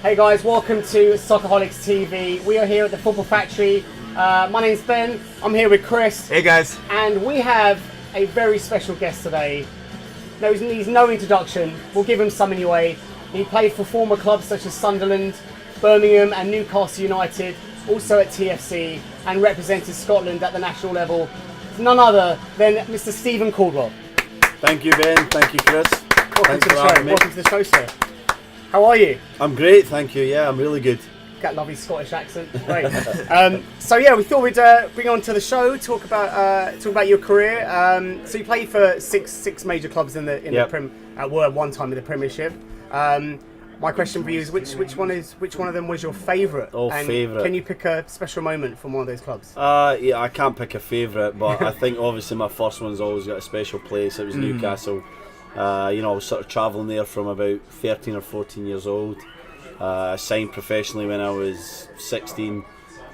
Hey guys, welcome to SoccerholicsTV. We are here at the Football Factory. My name's Ben. I'm here with Chris. Hey guys. And we have a very special guest today. No, he needs no introduction. We'll give him some anyway. He played for former clubs such as Sunderland, Birmingham and Newcastle United, also at TFC, and represented Scotland at the national level. It's none other than Mr. STEVEN Calldwell. Thank you, Ben. Thank you, Chris. Welcome to the show. Welcome to the show, sir. How are you? I'm great, thank you. Yeah, I'm really good. Got a lovely Scottish accent. Great. So yeah, we thought we'd bring you on to the show, talk about your career. So you played for six major clubs in the Prem. Were at one time in the Premiership. My question for you is which one of them was your favourite? Favourite. Can you pick a special moment from one of those clubs? Yeah, I can't pick a favourite, but I think obviously my first one's always got a special place. It was Newcastle. I was sort of travelling there from about 13 or 14 years old. I signed professionally when I was 16.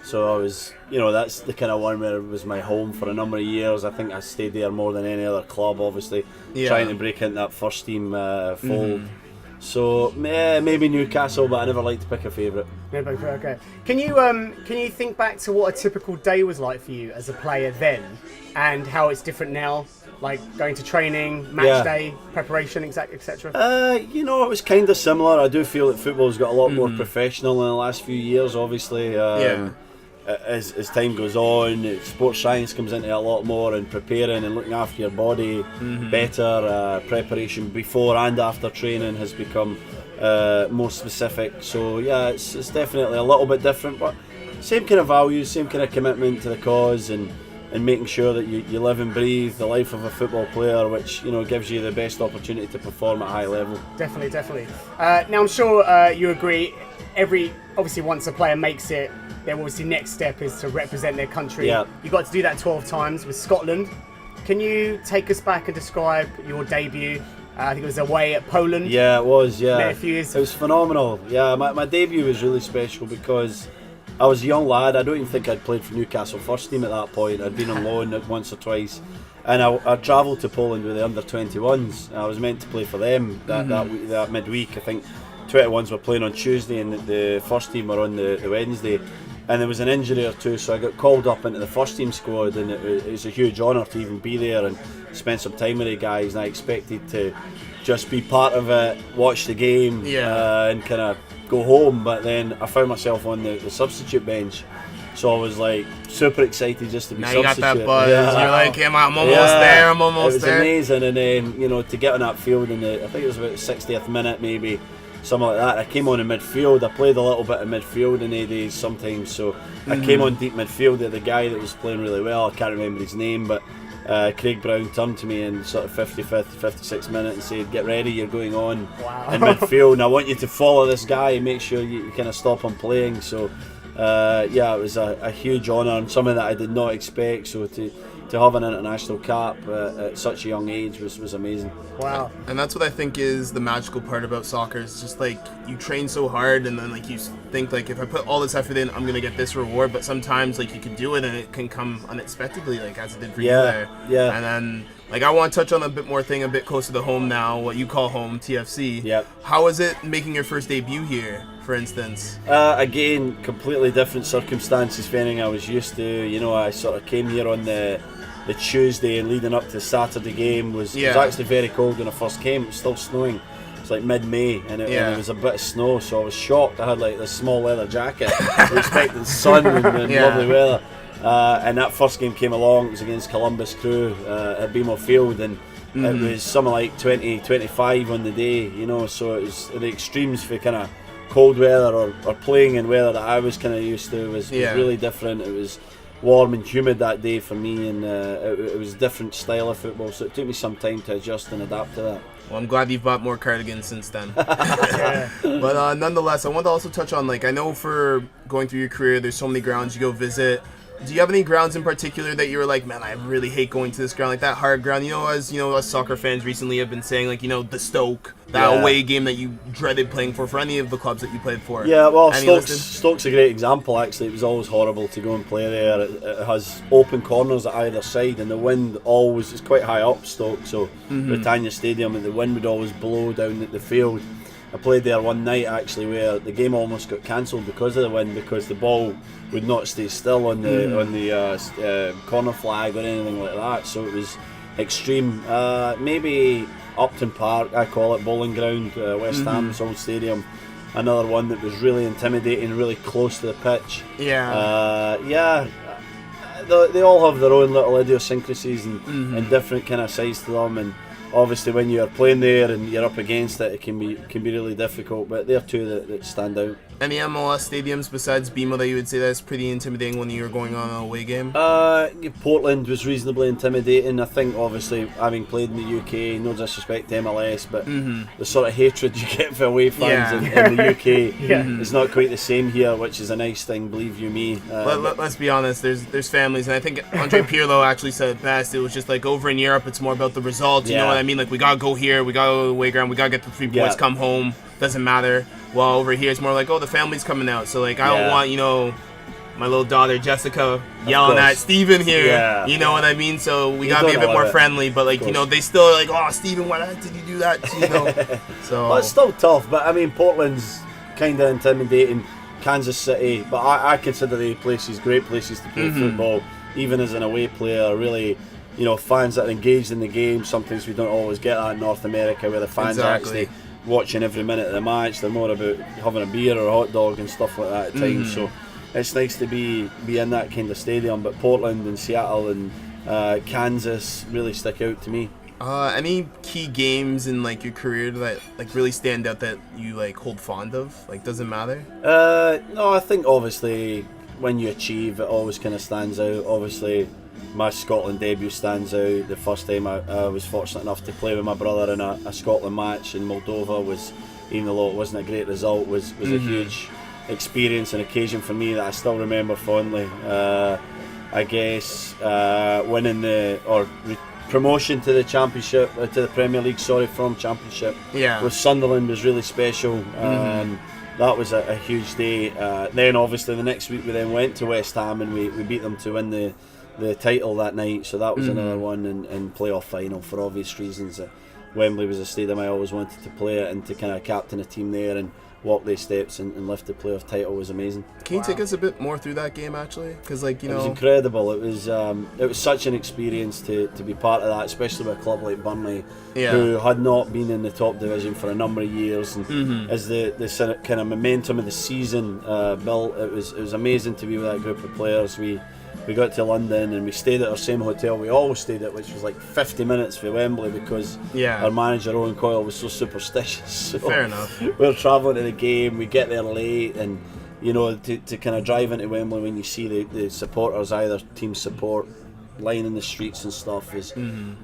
So I was, that's the kind of one where it was my home for a number of years. I think I stayed there more than any other club, obviously, trying to break into that first team fold. So maybe Newcastle, but I never like to pick a favourite. Okay. Can you think back to what a typical day was like for you as a player then, and how it's different now? Like going to training, match day, preparation, etc. It was kind of similar. I do feel that football's got a lot more professional in the last few years, obviously. As time goes on, sports science comes into it a lot more, and preparing and looking after your body better. Preparation before and after training has become more specific. So yeah, it's definitely a little bit different, but same kind of values, same kind of commitment to the cause, and making sure that you live and breathe the life of a football player, which gives you the best opportunity to perform at a high level. Definitely. Now I'm sure you agree. Obviously, once a player makes it, their obviously next step is to represent their country. Yeah. You got to do that 12 times with Scotland. Can you take us back and describe your debut? I think it was away at Poland. Yeah, it was. Yeah, a few years. It was phenomenal. Yeah, my debut was really special because I was a young lad. I don't even think I'd played for Newcastle first team at that point. I'd been on loan once or twice, and I travelled to Poland with the under-21s. I was meant to play for them that midweek. I think 21s were playing on Tuesday and the first team were on the Wednesday, and there was an injury or two, so I got called up into the first team squad, and it was a huge honour to even be there and spend some time with the guys. And I expected to just be part of it, watch the game, and kind of go home, but then I found myself on the substitute bench, so I was like super excited just to be substitute. You got that buzz. You're like, I'm almost there. It was amazing, and then to get on that field in I think it was about 60th minute, maybe something like that. I came on in midfield. I played a little bit of midfield in days sometimes, so I came on deep midfield. The guy that was playing really well, I can't remember his name, but Craig Brown turned to me in sort of 55th, 56th minute and said, "Get ready, you're going on in midfield, and I want you to follow this guy and make sure you kind of stop him playing." So it was a huge honour and something that I did not expect. So to have an international cap at such a young age was amazing. Wow. And that's what I think is the magical part about soccer. It's just like you train so hard, and then like you think like, if I put all this effort in, I'm gonna get this reward. But sometimes like you can do it and it can come unexpectedly, like as it did for you there. Yeah. And then like I want to touch on a bit more thing a bit closer to home now, what you call home, TFC. Yep. How is it making your first debut here, for instance? Again, completely different circumstances than anything I was used to. I sort of came here on the Tuesday, and leading up to the Saturday game was actually very cold when I first came. It was still snowing. It's like mid-May, and it was a bit of snow, so I was shocked. I had like this small leather jacket, expecting sun and lovely weather. And that first game came along. It was against Columbus Crew at BMO Field, and it was something like 20, 25 on the day. So it was the extremes for kind of cold weather or playing in weather that I was kind of used to was really different. It was warm and humid that day for me, and it was a different style of football, so it took me some time to adjust and adapt to that. Well, I'm glad you've bought more cardigans since then. But nonetheless, I want to also touch on, like, I know for going through your career, there's so many grounds you go visit. Do you have any grounds in particular that you were like, man, I really hate going to this ground, like that hard ground? As us soccer fans recently have been saying, like, the Stoke, that away game that you dreaded playing for any of the clubs that you played for. Yeah, well, Stoke's a great example, actually. It was always horrible to go and play there. It has open corners at either side, and the wind always is quite high up, Stoke, so Britannia Stadium, and the wind would always blow down at the field. I played there one night actually where the game almost got cancelled because of the wind, because the ball would not stay still on the corner flag or anything like that. So it was extreme. Maybe Upton Park, I call it, Bowling Ground, West Ham's old stadium. Another one that was really intimidating, really close to the pitch. They all have their own little idiosyncrasies and different kind of sides to them, and obviously when you're playing there and you're up against it, it can be really difficult, but they're two that stand out. Any MLS stadiums besides BMO that you would say that's pretty intimidating when you're going on an away game? Portland was reasonably intimidating. I think obviously having played in the UK, no disrespect to MLS, but the sort of hatred you get for away fans in the UK is not quite the same here, which is a nice thing, believe you me. Let's be honest, there's families, and I think Andre Pirlo actually said it best. It was just like over in Europe, it's more about the results. You know what I mean? Like, we gotta go here, we gotta go to the away ground, we gotta get the 3 points, come home, doesn't matter. While over here it's more like, oh, the family's coming out, so like I don't want, my little daughter Jessica yelling at Steven here, you know what I mean? So we gotta be a bit more friendly, but like, they still are like, oh, Steven, why did you do that? So well, it's still tough, but I mean, Portland's kind of intimidating. Kansas City, but I consider the places great places to play football, even as an away player. Really, fans that are engaged in the game. Sometimes we don't always get that in North America, where the fans are actually watching every minute of the match. They're more about having a beer or a hot dog and stuff like that at times. So it's nice to be in that kind of stadium. But Portland and Seattle and Kansas really stick out to me. Any key games in like your career that like really stand out that you like hold fond of? Like, doesn't matter? No, I think obviously when you achieve, it always kind of stands out. Obviously, my Scotland debut stands out. The first time I was fortunate enough to play with my brother in a Scotland match in Moldova was, even though it wasn't a great result, was a huge experience and occasion for me that I still remember fondly. I guess winning promotion to the Championship, to the Premier League, from Championship with Sunderland was really special. That was a huge day. Then obviously the next week we then went to West Ham and we beat them to win the title that night, so that was another one, and playoff final for obvious reasons. Wembley was a stadium I always wanted to play at, and to kind of captain a team there and walk those steps and lift the playoff title was amazing. Can you take us a bit more through that game actually? Because it was incredible. It was such an experience to be part of that, especially with a club like Burnley, who had not been in the top division for a number of years, and as the kind of momentum of the season built, it was amazing to be with that group of players. We got to London and we stayed at our same hotel we always stayed at, which was like 50 minutes from Wembley, because our manager Owen Coyle was so superstitious. So fair enough. We're travelling to the game, we get there late, and to kind of drive into Wembley when you see the supporters, either team support lining the streets and stuff, is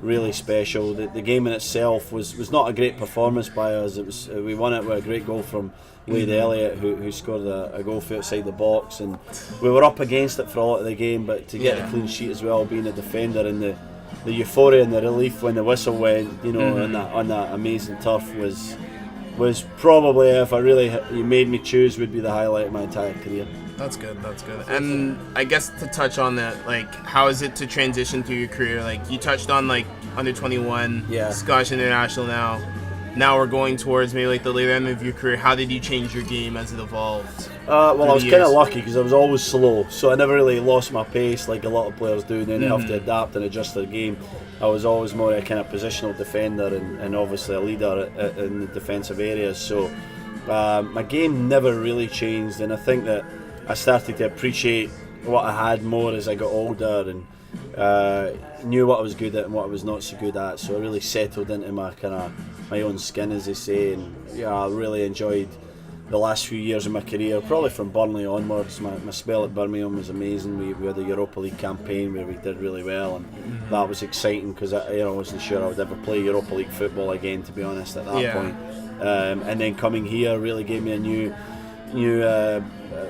really special. The game in itself was not a great performance by us. It was we won it with a great goal from Wade Elliott, who scored a goal from outside the box, and we were up against it for a lot of the game, but to get a clean sheet as well, being a defender, and the euphoria and the relief when the whistle went, on that amazing turf was probably, if you made me choose, would be the highlight of my entire career. That's good. And I guess to touch on that, like, how is it to transition through your career? Like, you touched on like under 21, Scottish international now. Now we're going towards maybe like the later end of your career. How did you change your game as it evolved? Well, I was kind of lucky because I was always slow, so I never really lost my pace like a lot of players do. Then they have to adapt and adjust their game. I was always more a kind of positional defender and obviously a leader in the defensive areas. So my game never really changed, and I think that I started to appreciate what I had more as I got older, and knew what I was good at and what I was not so good at. So I really settled into my own skin, as they say, and I really enjoyed the last few years of my career, probably from Burnley onwards. My spell at Birmingham was amazing. We had a Europa League campaign where we did really well, and that was exciting because I wasn't sure I would ever play Europa League football again, to be honest, at that point. And then coming here really gave me a new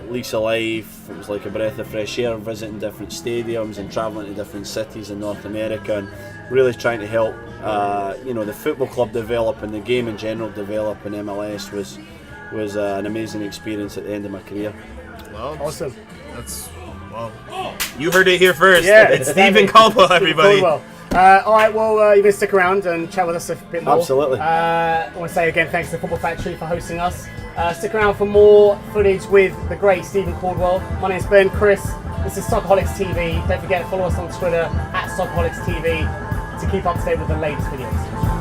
lease of life. It was like a breath of fresh air, visiting different stadiums and travelling to different cities in North America, and really trying to help the football club develop and the game in general develop in MLS was an amazing experience at the end of my career. Well, awesome. You heard it here first. It's Steven Caldwell, everybody. All right, well, you're going to stick around and chat with us a bit more. Absolutely. I want to say again thanks to Football Factory for hosting us. Stick around for more footage with the great STEVEN Caldwell. My name's Ben, Chris. This is SoccerholicsTV. Don't forget to follow us on Twitter @SoccerholicsTV to keep up to date with the latest videos.